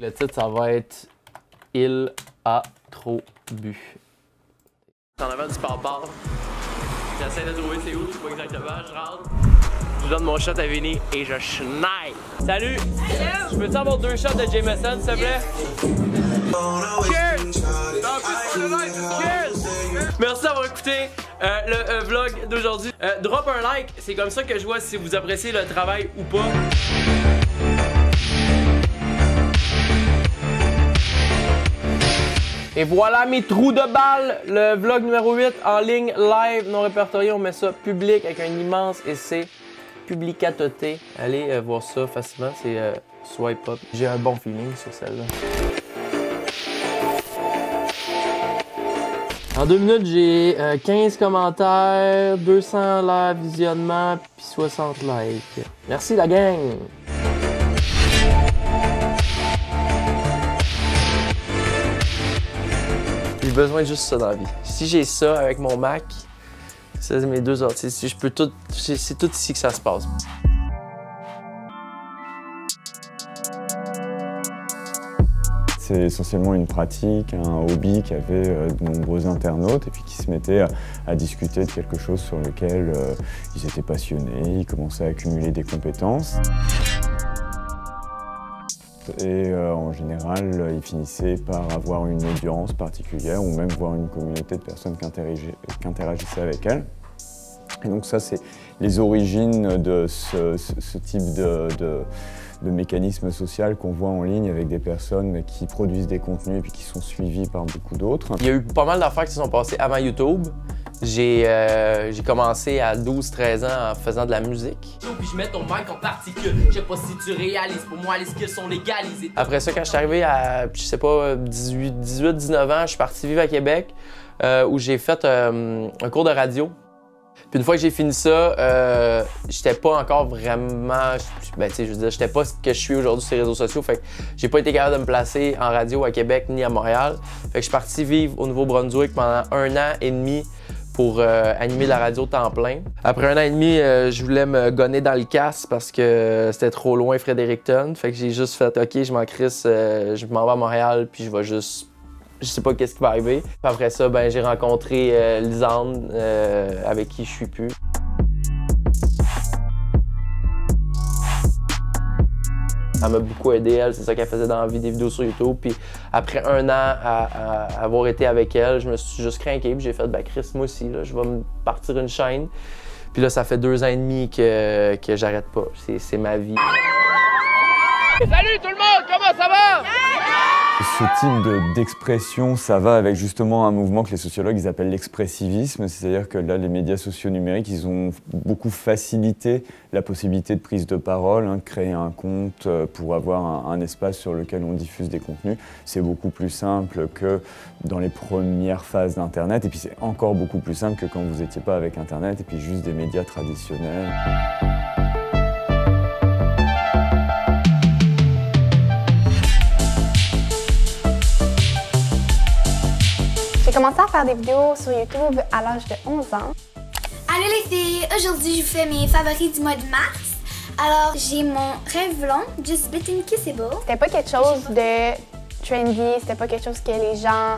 Le titre, ça va être « Il a trop bu ». En avant du pare-pare, j'essaie de trouver c'est où, je sais pas exactement, je rentre. Je donne mon shot à Vinny et je schneide. Salut! Hello. Je peux-tu avoir 2 shots de Jameson, s'il te plaît? Cheers! Cheers! Merci d'avoir écouté le vlog d'aujourd'hui. Drop un like, c'est comme ça que je vois si vous appréciez le travail ou pas. Et voilà mes trous de balles, le vlog numéro 8 en ligne, live, non répertorié. On met ça public avec un immense essai publicatoté. Allez voir ça facilement, c'est swipe up. J'ai un bon feeling sur celle-là. En 2 minutes, j'ai 15 commentaires, 200 visionnements, puis 60 likes. Merci la gang! J'ai besoin de juste ça dans la vie. Si j'ai ça avec mon Mac, c'est mes 2 heures. Si je peux tout, c'est tout ici que ça se passe. C'est essentiellement une pratique, un hobby qu'avaient de nombreux internautes et puis qui se mettaient à discuter de quelque chose sur lequel ils étaient passionnés, ils commençaient à accumuler des compétences. Et en général, ils finissaient par avoir une audience particulière ou même voir une communauté de personnes qui interagissaient avec elles. Et donc ça, c'est les origines de ce type de mécanisme social qu'on voit en ligne avec des personnes qui produisent des contenus et puis qui sont suivies par beaucoup d'autres. Il y a eu pas mal d'affaires qui se sont passées avant YouTube. J'ai commencé à 12-13 ans en faisant de la musique. Puis je mets ton mic en particule. Je sais pas si tu réalises, pour moi les skills sont légalisés. Après ça, quand je suis arrivé à, je sais pas, 18-19 ans, je suis parti vivre à Québec où j'ai fait un cours de radio. Puis une fois que j'ai fini ça, j'étais pas encore vraiment, ben tu sais, je veux dire, j'étais pas ce que je suis aujourd'hui sur les réseaux sociaux, fait que j'ai pas été capable de me placer en radio à Québec ni à Montréal. Fait que je suis parti vivre au Nouveau-Brunswick pendant 1 an et demi pour animer la radio temps plein. Après 1 an et demi, je voulais me gonner dans le casse parce que c'était trop loin Fredericton. Fait que j'ai juste fait, OK, je m'en crisse, je m'en vais à Montréal, puis je vais juste... Je sais pas qu'est-ce qui va arriver. Puis après ça, ben, j'ai rencontré Lisande, avec qui je suis plus. Ça m'a beaucoup aidé, elle, c'est ça qu'elle faisait dans la vie, des vidéos sur YouTube. Puis après 1 an à avoir été avec elle, je me suis juste craqué. Puis j'ai fait, ben Chris, moi aussi, là, je vais me partir une chaîne. Puis là, ça fait 2 ans et demi que j'arrête pas. C'est ma vie. Salut tout le monde, comment ça va? Ce type d'expression, ça va avec justement un mouvement que les sociologues ils appellent l'expressivisme, c'est-à-dire que là, les médias sociaux numériques, ils ont beaucoup facilité la possibilité de prise de parole, hein, créer un compte pour avoir un espace sur lequel on diffuse des contenus. C'est beaucoup plus simple que dans les premières phases d'Internet, et puis c'est encore beaucoup plus simple que quand vous n'étiez pas avec Internet, et puis juste des médias traditionnels. J'ai commencé à faire des vidéos sur YouTube à l'âge de 11 ans. Allô les filles, aujourd'hui je vous fais mes favoris du mois de mars. Alors j'ai mon Revlon Just Bitten Kissable. C'était pas quelque chose de trendy, c'était pas quelque chose que les gens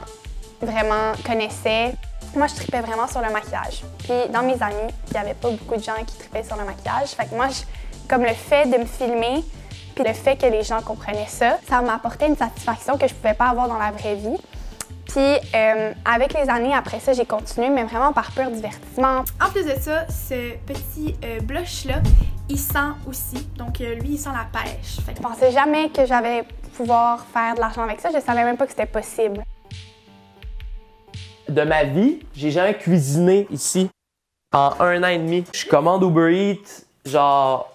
vraiment connaissaient. Moi je tripais vraiment sur le maquillage. Puis dans mes amis, il n'y avait pas beaucoup de gens qui tripaient sur le maquillage. Fait que moi, comme le fait de me filmer, puis le fait que les gens comprenaient ça, ça m'apportait une satisfaction que je pouvais pas avoir dans la vraie vie. Puis avec les années après ça, j'ai continué, mais vraiment par pur divertissement. En plus de ça, ce petit blush-là, il sent aussi. Donc lui, il sent la pêche. Je pensais jamais que j'allais pouvoir faire de l'argent avec ça. Je savais même pas que c'était possible. De ma vie, j'ai jamais cuisiné ici en 1 an et demi. Je commande Uber Eats genre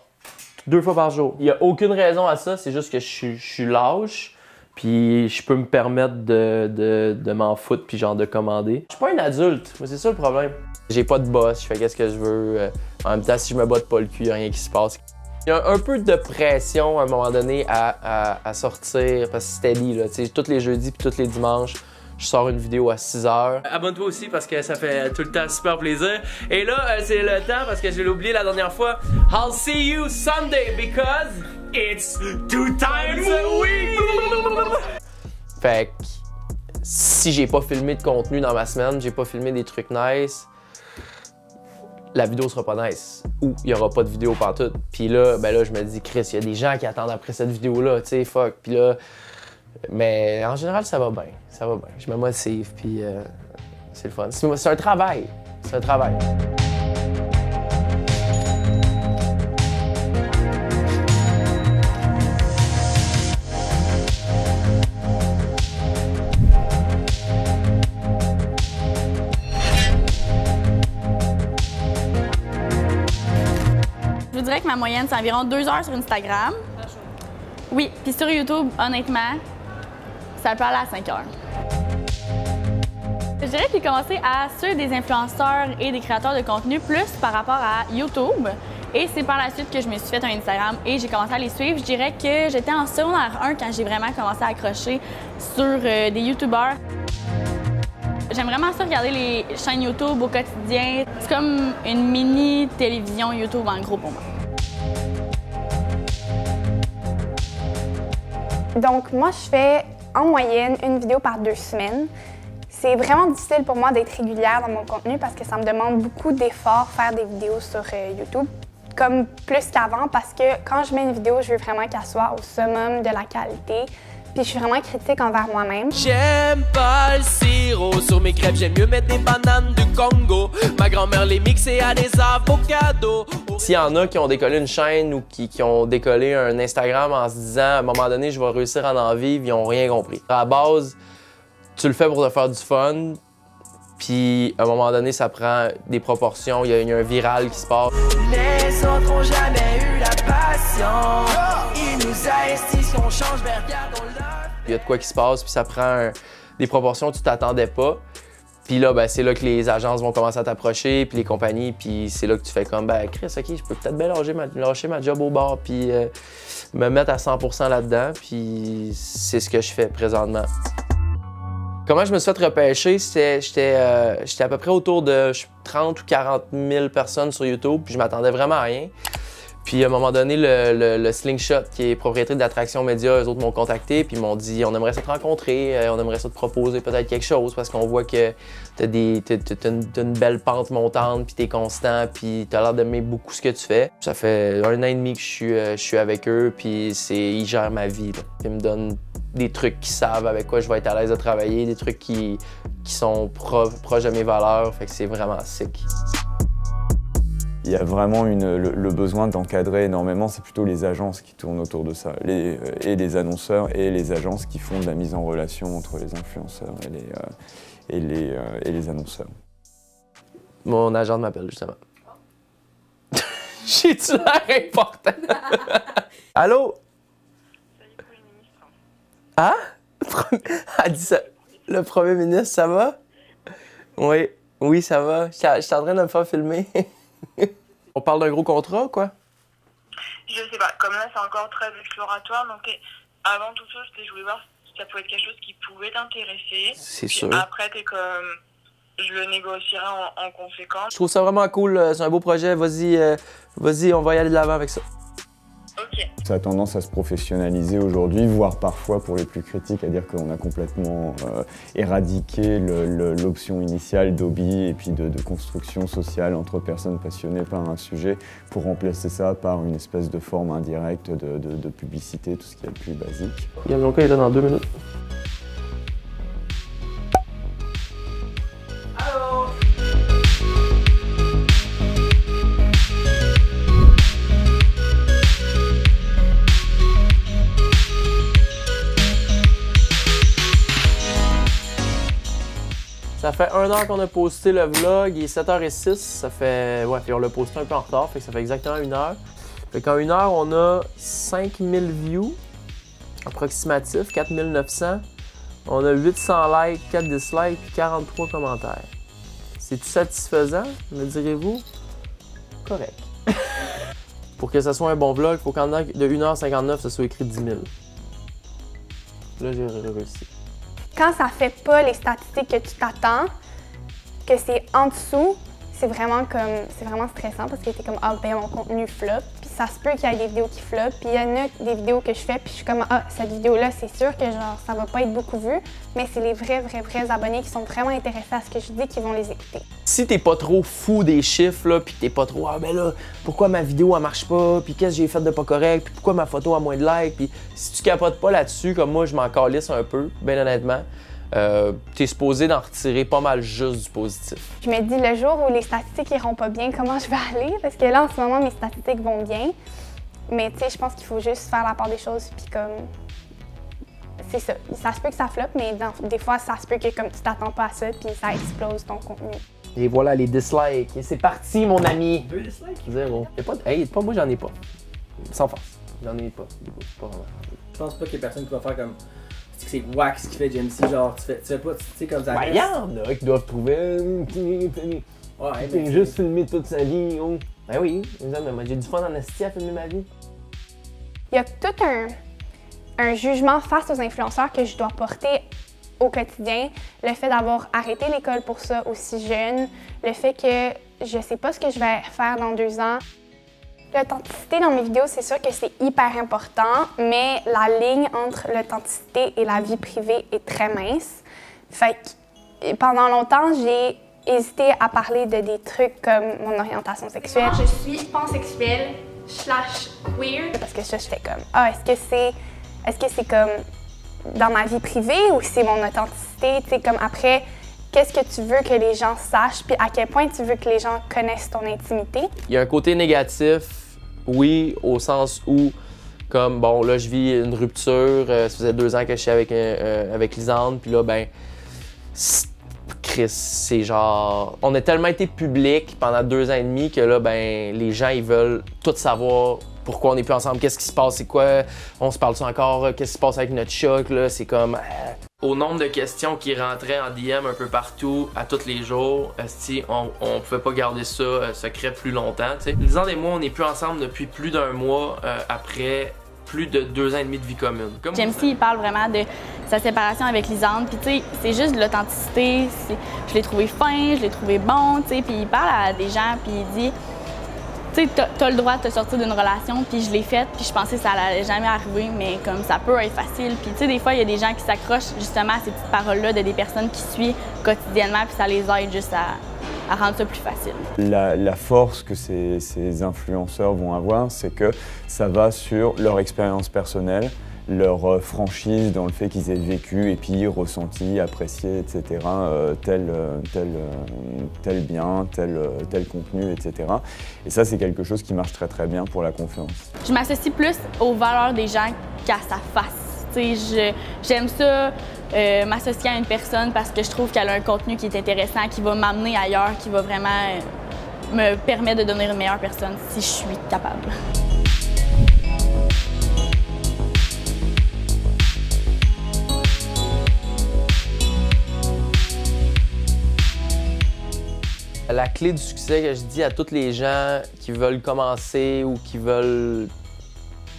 2 fois par jour. Il n'y a aucune raison à ça, c'est juste que je suis lâche. Puis je peux me permettre de m'en foutre puis genre de commander. Je suis pas un adulte, mais c'est ça le problème. J'ai pas de boss, je fais qu'est-ce que je veux. En même temps, si je me botte pas le cul, il n'y a rien qui se passe. Il y a un peu de pression à un moment donné à sortir parce que c'est steady, là. Tu sais, tous les jeudis puis tous les dimanches, je sors une vidéo à 6 h. Abonne-toi aussi parce que ça fait tout le temps super plaisir. Et là, c'est le temps parce que je l'ai oublié la dernière fois. I'll see you Sunday because... It's 2 times a week! Fait que si j'ai pas filmé de contenu dans ma semaine, j'ai pas filmé des trucs nice, la vidéo sera pas nice. Ou il y aura pas de vidéo pantoute. Puis là, ben là, je me dis, Chris, il y a des gens qui attendent après cette vidéo-là, tu sais, fuck. Puis là, mais en général, ça va bien. Ça va bien. Je me motive, puis c'est le fun. C'est un travail. C'est un travail. Je dirais que ma moyenne, c'est environ 2 heures sur Instagram. Oui, puis sur YouTube, honnêtement, ça peut aller à 5 heures. Je dirais que j'ai commencé à suivre des influenceurs et des créateurs de contenu plus par rapport à YouTube. Et c'est par la suite que je me suis fait un Instagram et j'ai commencé à les suivre. Je dirais que j'étais en secondaire 1 quand j'ai vraiment commencé à accrocher sur des YouTubeurs. J'aime vraiment ça regarder les chaînes YouTube au quotidien. C'est comme une mini télévision YouTube en gros pour moi. Donc, moi, je fais en moyenne une vidéo par 2 semaines. C'est vraiment difficile pour moi d'être régulière dans mon contenu parce que ça me demande beaucoup d'efforts faire des vidéos sur YouTube, comme plus qu'avant, parce que quand je mets une vidéo, je veux vraiment qu'elle soit au summum de la qualité. Puis je suis vraiment critique envers moi-même. J'aime pas le sirop sur mes crêpes, j'aime mieux mettre des bananes du Congo. Ma grand-mère les mixait à des avocados. S'il y en a qui ont décollé une chaîne ou qui ont décollé un Instagram en se disant à un moment donné, je vais réussir à en vivre, ils n'ont rien compris. À la base, tu le fais pour te faire du fun, puis à un moment donné, ça prend des proportions, il y a un viral qui se passe. Les autres ont jamais eu la passion. Ils nous investissent, on change vers regardons-leur. Il y a de quoi qui se passe, puis ça prend des proportions que tu t'attendais pas. Puis là, ben, c'est là que les agences vont commencer à t'approcher, puis les compagnies, puis c'est là que tu fais comme, ben Chris, OK, je peux peut-être bien lâcher ma job au bar, puis me mettre à 100% là-dedans, puis c'est ce que je fais présentement. Comment je me suis fait repêcher, j'étais à peu près autour de 30 ou 40 000 personnes sur YouTube, puis je m'attendais vraiment à rien. Puis à un moment donné, le Slingshot, qui est propriétaire d'Attraction Média, eux autres m'ont contacté, puis ils m'ont dit on aimerait ça te rencontrer, on aimerait ça te proposer peut-être quelque chose, parce qu'on voit que t'as une belle pente montante, puis t'es constant, puis t'as l'air d'aimer beaucoup ce que tu fais. Ça fait 1 an et demi que je suis avec eux, puis ils gèrent ma vie, là. Ils me donnent des trucs qu'ils savent avec quoi je vais être à l'aise de travailler, des trucs qui sont proches de mes valeurs, fait que c'est vraiment sick. Il y a vraiment le besoin d'encadrer énormément, c'est plutôt les agences qui tournent autour de ça, et les annonceurs et les agences qui font de la mise en relation entre les influenceurs et les annonceurs. Mon agent m'appelle justement. J'ai-tu l'air important? Allô? Ah? Elle dit ça. Le premier ministre, ça va? Oui, ça va. Je suis en train de me faire filmer. On parle d'un gros contrat, quoi? Je sais pas, comme là c'est encore très exploratoire, donc avant toute chose, je voulais voir si ça pouvait être quelque chose qui pouvait t'intéresser. C'est sûr. Après, t'es comme, je le négocierai en conséquence. Je trouve ça vraiment cool, c'est un beau projet, vas-y, on va y aller de l'avant avec ça. Ok. Ça a tendance à se professionnaliser aujourd'hui, voire parfois pour les plus critiques, à dire qu'on a complètement éradiqué l'option initiale d'hobby et puis de construction sociale entre personnes passionnées par un sujet pour remplacer ça par une espèce de forme indirecte de publicité, tout ce qui est le plus basique. Yamilonka est là dans 2 minutes. Ça fait 1 heure qu'on a posté le vlog, il est 7h06, ça fait... Ouais, puis on l'a posté un peu en retard, fait que ça fait exactement 1 heure. Fait qu'en 1 heure, on a 5000 views, approximatif, 4900. On a 800 likes, 4 dislikes, puis 43 commentaires. C'est-tu satisfaisant, me direz-vous? Correct. Pour que ça soit un bon vlog, il faut qu'en de 1h59, ça soit écrit 10 000. Là, j'ai réussi. Quand ça fait pas les statistiques que tu t'attends, que c'est en dessous, c'est vraiment stressant parce que t'es comme ah ben mon contenu flop, puis ça se peut qu'il y ait des vidéos qui flopent, puis il y en a des vidéos que je fais, puis je suis comme ah, cette vidéo-là, c'est sûr que genre ça va pas être beaucoup vu, mais c'est les vrais abonnés qui sont vraiment intéressés à ce que je dis qui vont les écouter. Si t'es pas trop fou des chiffres, là, puis t'es pas trop ah ben là, pourquoi ma vidéo elle marche pas, puis qu'est-ce que j'ai fait de pas correct, puis pourquoi ma photo a moins de likes, puis si tu capotes pas là-dessus, comme moi je m'en calisse un peu, bien honnêtement. T'es supposé d'en retirer pas mal juste du positif. Je me dis le jour où les statistiques iront pas bien, comment je vais aller? Parce que là, en ce moment, mes statistiques vont bien. Mais tu sais, je pense qu'il faut juste faire la part des choses, puis comme... C'est ça. Ça se peut que ça floppe, mais des fois, ça se peut que comme tu t'attends pas à ça, puis ça explose ton contenu. Et voilà les dislikes. Et c'est parti, mon ami! 2 dislikes? 0. Hey, pas moi, j'en ai pas. Sans force. J'en ai pas. Pas vraiment. Je pense pas qu'il y ait personne qui va faire comme... C'est wax qui fait Jamesy, genre tu fais pas, tu sais comme ça. Ben y'en a qui doivent trouver ouais, mais juste filmé toute sa vie, oh. Ben oui, moi j'ai du fun en esti à filmer ma vie. Il y a tout un jugement face aux influenceurs que je dois porter au quotidien. Le fait d'avoir arrêté l'école pour ça aussi jeune, le fait que je sais pas ce que je vais faire dans 2 ans. L'authenticité dans mes vidéos, c'est sûr que c'est hyper important, mais la ligne entre l'authenticité et la vie privée est très mince. Fait que pendant longtemps, j'ai hésité à parler de des trucs comme mon orientation sexuelle. Je suis pansexuelle / queer. Parce que ça, j'étais comme, ah, est-ce que c'est comme dans ma vie privée ou c'est mon authenticité? Tu sais, comme après, qu'est-ce que tu veux que les gens sachent, puis à quel point tu veux que les gens connaissent ton intimité? Il y a un côté négatif, oui, au sens où, comme, bon, là, je vis une rupture, ça faisait 2 ans que je suis avec Lisande, puis là, ben, Chris, c'est genre... On a tellement été public pendant 2 ans et demi que là, ben, les gens, ils veulent tout savoir pourquoi on n'est plus ensemble, qu'est-ce qui se passe, c'est quoi, on se parle-tu encore, qu'est-ce qui se passe avec notre choc, là, c'est comme... Au nombre de questions qui rentraient en DM un peu partout, à tous les jours, on pouvait pas garder ça secret plus longtemps, tu sais. Lisande et moi, on n'est plus ensemble depuis plus d'1 mois après plus de 2 ans et demi de vie commune. Jamesy, il parle vraiment de sa séparation avec Lisande, puis tu sais, c'est juste de l'authenticité, je l'ai trouvé fin, je l'ai trouvé bon, tu sais, puis il parle à des gens, puis il dit... Tu sais, t'as le droit de te sortir d'une relation, puis je l'ai faite, puis je pensais que ça allait jamais arriver, mais comme ça peut être facile. Puis tu sais, des fois, il y a des gens qui s'accrochent justement à ces petites paroles-là de des personnes qui suivent quotidiennement, puis ça les aide juste à rendre ça plus facile. La force que ces influenceurs vont avoir, c'est que ça va sur leur expérience personnelle, leur franchise dans le fait qu'ils aient vécu et puis ressenti, apprécié, etc. Tel bien, tel contenu, etc. Et ça, c'est quelque chose qui marche très très bien pour la confiance. Je m'associe plus aux valeurs des gens qu'à sa face. J'aime ça, m'associer à une personne parce que je trouve qu'elle a un contenu qui est intéressant, qui va m'amener ailleurs, qui va vraiment me permettre de devenir une meilleure personne si je suis capable. La clé du succès que je dis à tous les gens qui veulent commencer ou qui veulent,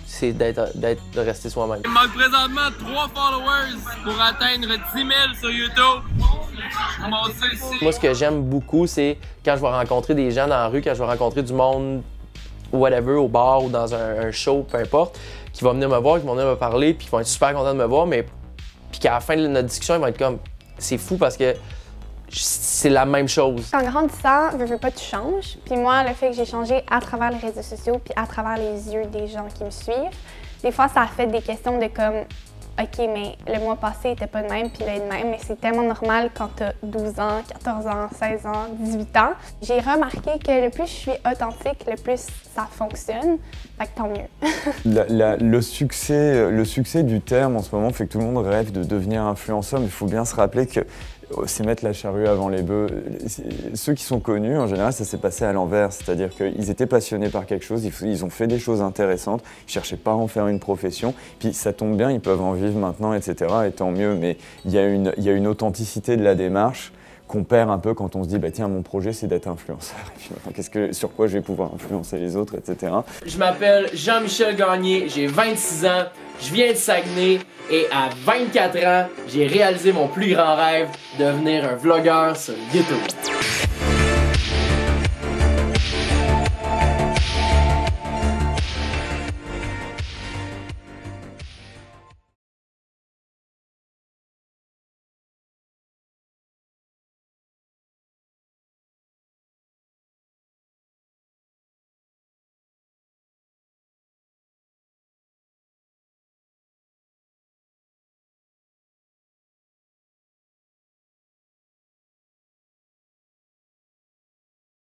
c'est de rester soi-même. Il me manque présentement 3 followers pour atteindre 10 000 sur YouTube. Moi, ce que j'aime beaucoup, c'est quand je vais rencontrer des gens dans la rue, quand je vais rencontrer du monde, whatever, au bar ou dans un show, peu importe, qui va venir me voir, qui vont venir me parler, puis qui vont être super contents de me voir, mais puis qu'à la fin de notre discussion, ils vont être comme, c'est fou parce que c'est la même chose. En grandissant, veux pas, tu changes. Puis moi, le fait que j'ai changé à travers les réseaux sociaux puis à travers les yeux des gens qui me suivent, des fois, ça a fait des questions de comme, OK, mais le mois passé était pas de même, puis là, il est de même, mais c'est tellement normal quand t'as 12 ans, 14 ans, 16 ans, 18 ans. J'ai remarqué que le plus je suis authentique, le plus ça fonctionne, fait que tant mieux. Le succès du terme en ce moment fait que tout le monde rêve de devenir influenceur, mais il faut bien se rappeler que c'est mettre la charrue avant les bœufs. Ceux qui sont connus, en général, ça s'est passé à l'envers. C'est-à-dire qu'ils étaient passionnés par quelque chose, ils ont fait des choses intéressantes, ils ne cherchaient pas à en faire une profession, puis ça tombe bien, ils peuvent en vivre maintenant, etc. Et tant mieux, mais il y a une authenticité de la démarche qu'on perd un peu quand on se dit bah tiens, mon projet c'est d'être influenceur. Et puis, sur quoi je vais pouvoir influencer les autres, etc. Je m'appelle Jean-Michel Gagné, j'ai 26 ans, je viens de Saguenay et à 24 ans, j'ai réalisé mon plus grand rêve, devenir un vlogueur sur YouTube.